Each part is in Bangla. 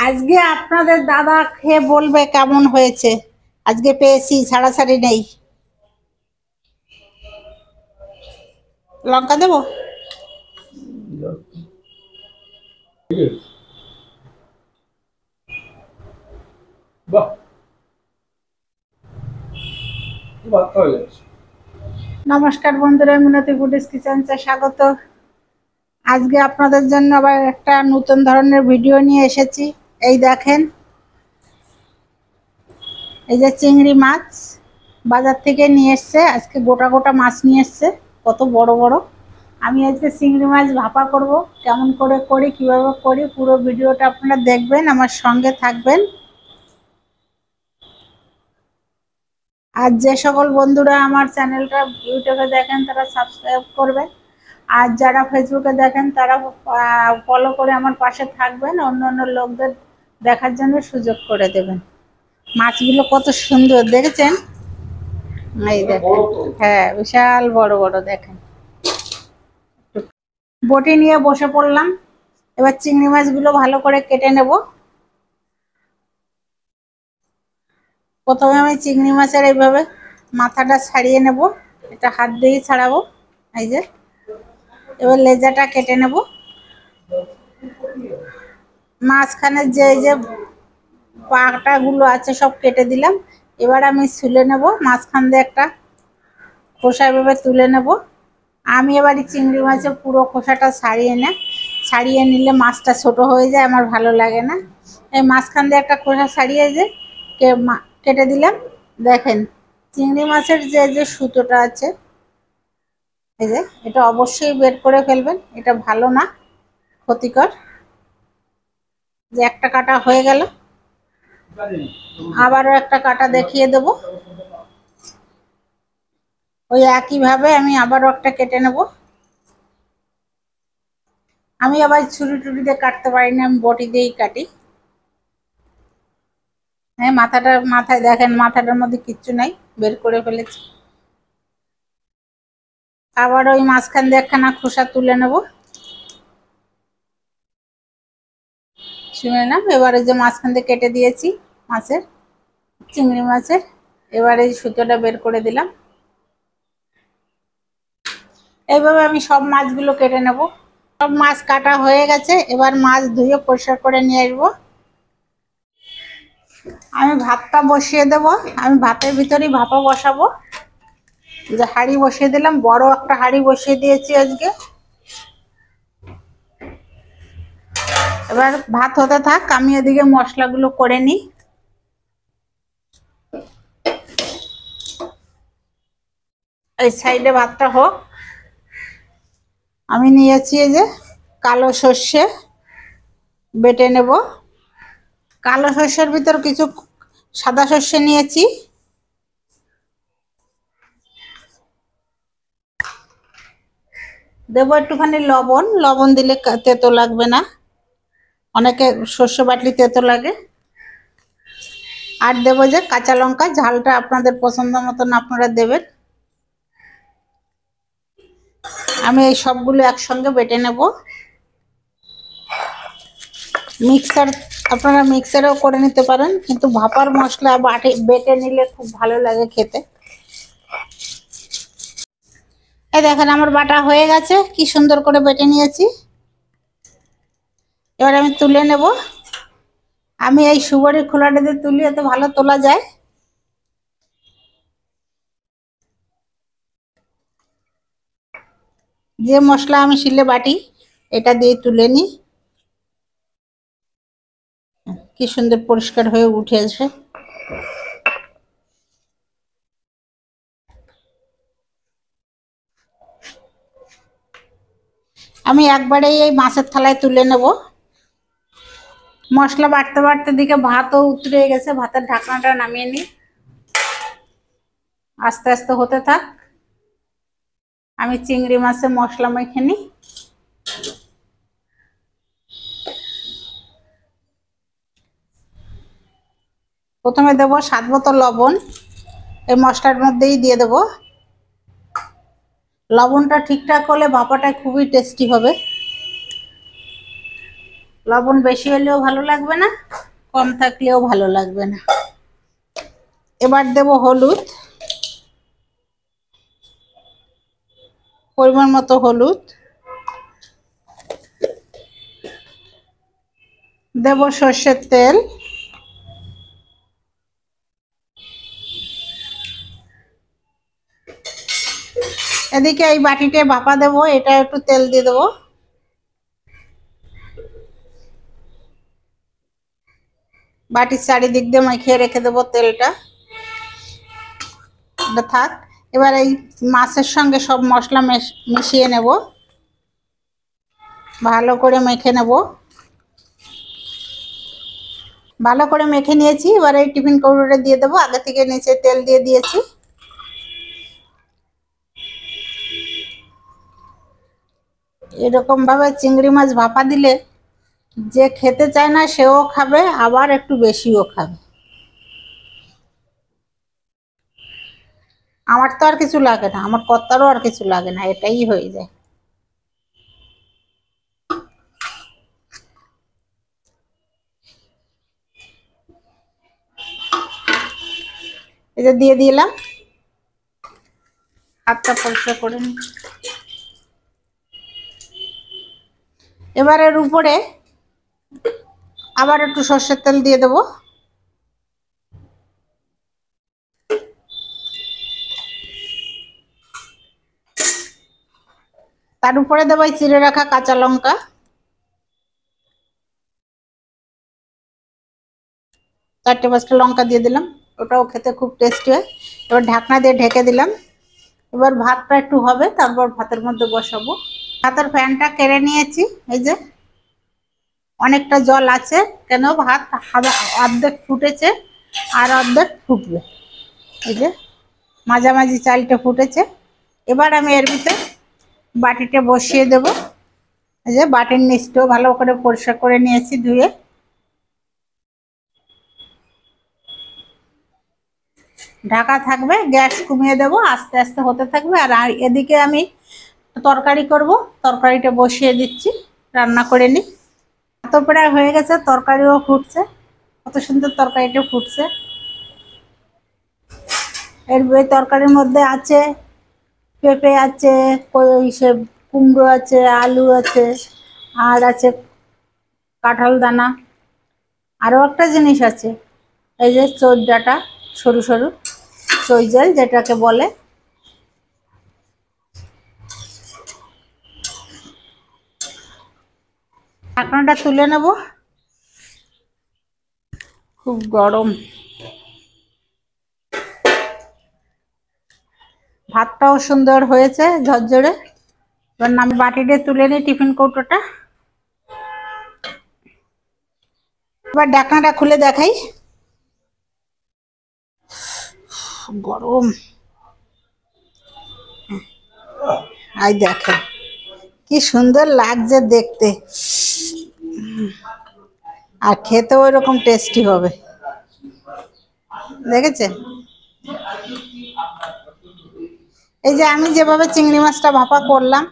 আজকে আপনাদের দাদা খেয়ে বলবে কেমন হয়েছে। আজকে পেয়েছি, ছাড়াছাড়ি নেই। লঙ্কা দেবো? নমস্কার বন্ধুরা, মিনতি ফুডিজ কিচেন্সে স্বাগত। আজকে আপনাদের জন্য আবার একটা নতুন ধরনের ভিডিও নিয়ে এসেছি। এই দেখেন, এই যে চিংড়ি মাছ বাজার থেকে নিয়ে এসছে। আজকে গোটা গোটা মাছ নিয়ে এসছে, কত বড় বড়। আমি আজকে চিংড়ি মাছ ভাপা করব। কেমন করে করি, কিভাবে করি, পুরো ভিডিওটা আপনারা দেখবেন, আমার সঙ্গে থাকবেন। আর যে সকল বন্ধুরা আমার চ্যানেলটা ইউটিউবে দেখেন তারা সাবস্ক্রাইব করবেন, আর যারা ফেসবুকে দেখেন তারা ফলো করে আমার পাশে থাকবেন, অন্য অন্য লোকদের দেখার জন্য সুযোগ করে দেবেন। মাছগুলো কত সুন্দর দেখেছেন? এই দেখেন, হ্যাঁ বিশাল বড় বড় দেখেন। বটি নিয়ে বসে পড়লাম। এবার চিংড়ি মাছগুলো ভালো করে কেটে নেব। প্রথমে আমি চিংড়ি মাছের এইভাবে মাথাটা ছাড়িয়ে নেব, এটা হাত দিয়েই ছাড়াবো। এই যে, এবার লেজাটা কেটে নেব। মাঝখানে যে এই যে পাটা গুলো আছে সব কেটে দিলাম। এবার আমি ছুলে নেব, মাঝখান দিয়ে একটা খোসা এভাবে তুলে নেব। আমি এবার এই চিংড়ি মাছের পুরো খোসাটা ছাড়িয়ে নিলে মাছটা ছোট হয়ে যায়, আমার ভালো লাগে না। এই মাঝখান দিয়ে একটা খোসা ছাড়িয়ে যে কেটে দিলাম। দেখেন, চিংড়ি মাছের যে যে সুতোটা আছে, এই যে এটা অবশ্যই বের করে ফেলবেন, এটা ভালো না, ক্ষতিকর। যে একটা কাটা হয়ে গেল, আবারও একটা কাটা দেখিয়ে দেব। ওই একইভাবে আমি আবারও একটা কেটে নেব। আমি আবার ছুরি টুরি দিয়ে কাটতে পারি না, আমি বটি দিয়েই কাটি। হ্যাঁ, মাথায় দেখেন, মাথাটার মধ্যে কিচ্ছু নাই, বের করে ফেলেছি। আবার ওই মাঝখান দিয়ে একখানা খোসা তুলে নেব, শুনে না। এবারে যে মাঝখান দিয়ে কেটে দিয়েছি মাছের, চিংড়ি মাছের, এবারে সুতোটা বের করে দিলাম। এইভাবে আমি সব মাছগুলো কেটে নেব। সব মাছ কাটা হয়ে গেছে, এবার মাছ ধুয়ে পরিষ্কার করে নিয়ে আসবো। আমি ভাতটা বসিয়ে দেব। আমি ভাতের ভিতরেই ভাপা বসাবো। যে হাঁড়ি বসিয়ে দিলাম, বড় একটা হাঁড়ি বসিয়ে দিয়েছি আজকে। এবার ভাত হতে থাক, আমি এদিকে মশলাগুলো করে নিই। এই সাইডে ভাতটা হোক। আমি নিয়েছি এই যে কালো সর্ষে, বেটে নেব। কালো সর্ষের ভিতর কিছু সাদা সর্ষে নিয়েছি। দেবো একটুখানি লবণ, লবণ দিলে তেতো লাগবে না, অনেকে সর্ষে বাটলি তেতো লাগে। আর দেবো যে কাঁচা লঙ্কা, ঝালটা আপনাদের পছন্দ মতন আপনারা দেবেন। আমি এই সবগুলো একসঙ্গে বেটে নেব। আপনারা মিক্সারেও করে নিতে পারেন, কিন্তু ভাপার মশলা বেটে নিলে খুব ভালো লাগে খেতে। এই দেখেন, আমার বাটা হয়ে গেছে, কি সুন্দর করে বেটে নিয়েছি। এবার আমি তুলে নেব। আমি এই সুপারির খোলাটা দিয়ে তুলি, এত ভালো তোলা যায়। যে মশলা আমি শিলে বাটি, এটা দিয়ে তুলে নিই। কি সুন্দর পরিষ্কার হয়ে উঠে আসে। আমি একবারেই এই মাছের থালায় তুলে নেব। মশলা বাটতে বাটতে দিকে ভাতও উতরে গেছে, ভাতের ঢাকনাটা নামিয়ে নিই। আস্তে আস্তে হতে থাক, আমি চিংড়ি মাছে মশলা মেখে নিই। প্রথমে দেবো স্বাদ মতো লবণ, এই মশলার মধ্যেই দিয়ে দেবো। লবণটা ঠিকঠাক হলে ভাপাটা খুবই টেস্টি হবে। লবণ বেশি হলেও ভালো লাগবে না, কম থাকলেও ভালো লাগবে না। এবার দেব হলুদ, পরিমাণ মতো হলুদ। দেব সর্ষের তেল, এদিকে এই বাটিতে ভাপা দেব, এটা একটু তেল দিয়ে দেবো। বাটির চারিদিক দিয়ে মাখিয়ে রেখে দেবো তেলটা, এটা থাক। এবার এই মাছের সঙ্গে সব মশলা মিশিয়ে নেব, ভালো করে মেখে নেব। ভালো করে মেখে নিয়েছি, এবার এই টিফিন কৌটোটা দিয়ে দেবো। আগে থেকে নিচে তেল দিয়ে দিয়েছি। এরকম ভাবে চিংড়ি মাছ ভাপা দিলে যে খেতে চায় না সেও খাবে, আবার একটু বেশিও খাবে। আমার তো আর কিছু লাগে না, আমার কর্তারও আর কিছু লাগে না, এটাই হয়ে যায়। এই যে দিয়ে দিলাম, হাতটা পরিষ্কার করে নি। এবার এর উপরে আবার একটু সর্ষের তেল দিয়ে দেবো। তার উপরে দেবো এই চিড়ে রাখা কাঁচা লঙ্কা, 4-5টা লঙ্কা দিয়ে দিলাম, ওটাও খেতে খুব টেস্টি হয়। এবার ঢাকনা দিয়ে ঢেকে দিলাম। এবার ভাতটা একটু হবে, তারপর ভাতের মধ্যে বসাবো। ভাতের ফ্যানটা কেড়ে নিয়েছি, এই যে অনেকটা জল আছে, কেন ভাত অর্ধেক ফুটেছে আর অর্ধেক ফুটবে। এই যে মাঝামাঝি চালটা ফুটেছে। এবার আমি এর ভিতরে বাটিটা বসিয়ে দেব। এই যে বাটির নিচটাও ভালো করে পরিষ্কার করে নিয়েছি, ধুয়ে। ঢাকা থাকবে, গ্যাস কমিয়ে দেবো, আস্তে আস্তে হতে থাকবে। আর এদিকে আমি তরকারি করব, তরকারিটা বসিয়ে দিচ্ছি, রান্না করে নিই। তো প্রায় হয়ে গেছে, তরকারিও ফুটছে, কত সুন্দর তরকারিটা ফুটছে। এই তরকারির মধ্যে আছে পেঁপে আছে, কুমড়ো আছে, আলু আছে, আর আছে কাঁঠাল দানা। আরও একটা জিনিস আছে, এই যে চোর ডাঁটা, সরু সরু চৈজাল যেটাকে বলে। ঢাকনাটা তুলে নেব, খুব গরম। ভাতটাও সুন্দর হয়েছে, ঝরঝরে। এবার আমি বাটিতে তুলে নিই টিফিন কৌটোটা। এবার ঢাকনাটা খুলে দেখাই, গরম। আই দেখেন কি সুন্দর লাগছে দেখতে, আর খেতেও এরকম টেস্টি হবে, দেখেছেন? এই যে আমি যেভাবে চিংড়ি মাছটা ভাপা করলাম,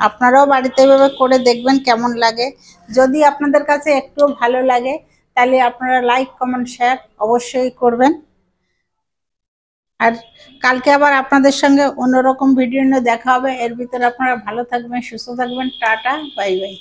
আপনারাও বাড়িতে এভাবে করে দেখবেন কেমন লাগে। যদি আপনাদের কাছে একটু ভালো লাগে তাহলে আপনারা লাইক কমেন্ট শেয়ার অবশ্যই করবেন। আর কালকে আবার আপনাদের সঙ্গে অন্যরকম ভিডিও নিয়ে দেখা হবে। এর ভিতরে আপনারা ভালো থাকবেন, সুস্থ থাকবেন। Tata, bye bye.